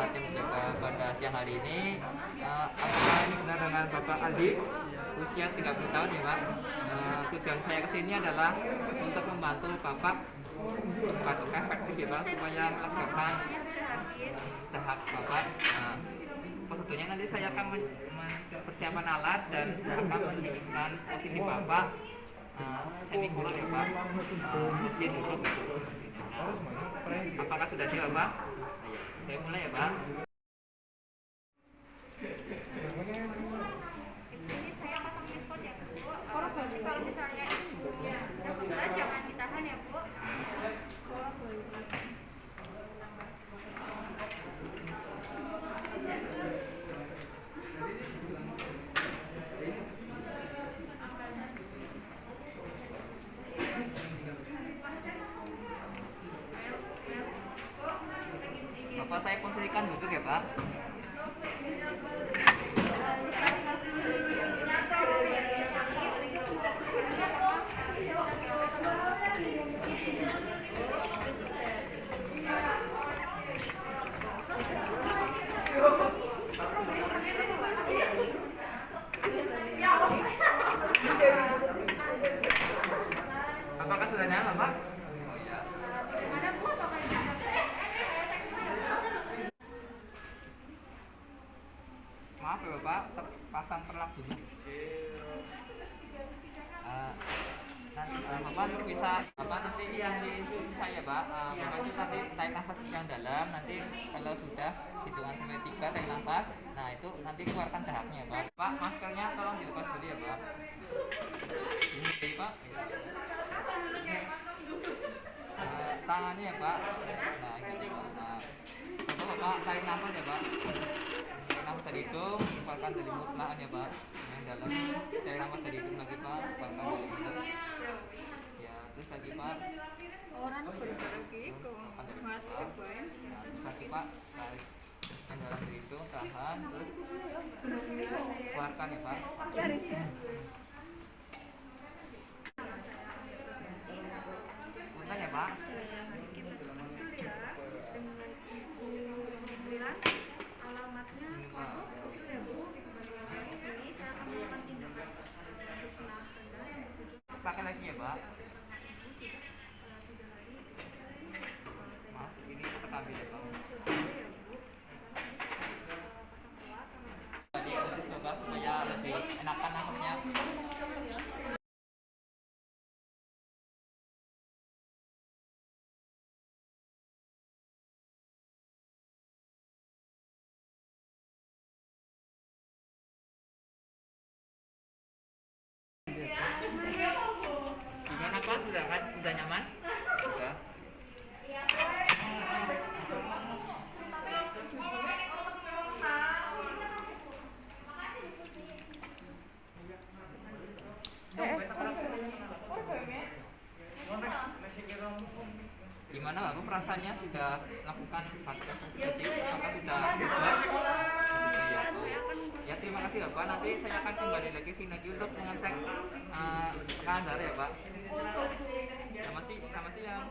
tim jaga pada siang hari ini. Apakah ini benar dengan Bapak Aldi, usia 30 tahun ya Pak? Tujuan saya kesini adalah untuk membantu Bapak untuk efektif ya Pak, supaya melakukan tahap Bapak. Prosedurnya nanti saya akan persiapan alat dan akan menunjukkan posisi Bapak semi kulot ya Pak, posisi duduk gitu. Apakah sudah siap Pak? Ayo, saya mulai ya Pak. Kalau misalnya ibu ya udah jangan ditahan ya Bu. Bapak saya posisikan duduk ya Pak. Apakah sudah nyaman Pak? Maaf ya Bapak, terpasang perlak dulu. Bapak bisa nanti yang diinstruksi saya Pak, Bapak itu nanti tarik nafas yang dalam, nanti kalau sudah hitungan sampai 3 tarik nafas, nah itu nanti keluarkan dahaknya Pak. Pak, maskernya tolong dilepas dulu ya Pak. Ini dulu Pak. Tangannya ya Pak. Nah gitu Pak. Nah, Bapak tarik nafas ya Pak. Tarik nafas dari hidung, keluarkan dari mulut perlahan ya Pak. Yang dalam, tarik nafas dari hidung lagi Pak, keluarkan dari mulut. Ya, terus lagi Pak. Orang berbagi kok masuk Pak. Nah, terus lagi Pak, tarik yang dalam dari hidung, tahan, terus keluarkan ya Pak. Punten ya Pak. Alamatnya itu ya Bu. Di sini saya akan melakukan tindakan untuk menahan rendah yang bertujuan Pakai lagi ya Pak. Maaf, ini terkambil ya Pak. Tadi untuk Bapak supaya lebih enakan nafasnya. Gimana Pak? Sudah kan? Sudah nyaman? Sudah. Gimana Bapak perasaannya sudah melakukan praktek tadi? Apakah sudah bebas? Ya terima kasih Bapak. Nanti saya akan kembali lagi sini lagi untuk mengecek tekanan darah ya Pak. Selamat siang.